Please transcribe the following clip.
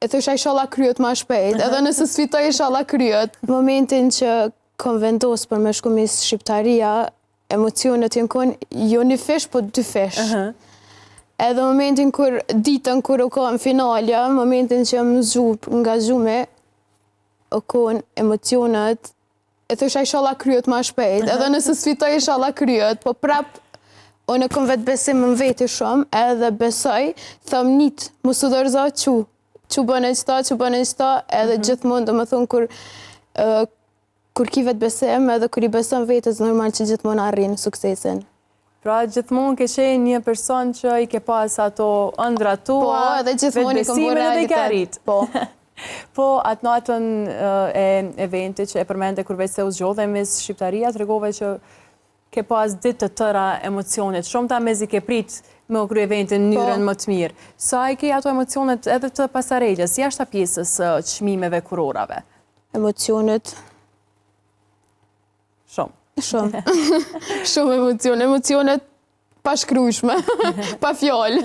e thosha inshallah kryet ma shpejt, edhe nëse sfitoj inshallah kryet. Momentin që kom vendos për me shku mis shqiptaria, emocionet jenë konë jo një fish, po 2 fish. Edhe momentin ditën kur u konë finalja, momentin që jam nga gjume, u konë emocionet, e thosha inshallah kryet ma shpejt, edhe nëse sfitoj inshallah kryet, po prap, unë kom vetë besim në veti shumë, edhe besoj, thëm njët, mu së dërza që bënë e qëta, edhe gjithmonë, do më thonë, kur ki vetë besim, edhe kur i besim vetës, normal që gjithmonë arrinë suksesin. Pra, gjithmonë ke qenë një person që i ke pas ato ëndra tua, po, edhe gjithmonë i kom bërë edhe i ke arrit. Po. Po, atë natën e eventit që e përmende kur veç se u zgjodhe mis shqiptaria, të regove që ke pas ditë të tëra emocionet, shumë ta mezi ke prit me u kry eventin në njërën më të mirë. Sa i ke ato emocionet edhe të pasarejgjës, jashtë pjesës çmimeve kurorave? Emocionet? Shumë. Shumë. Shumë emocionet pa shkryshme, pa fjallë.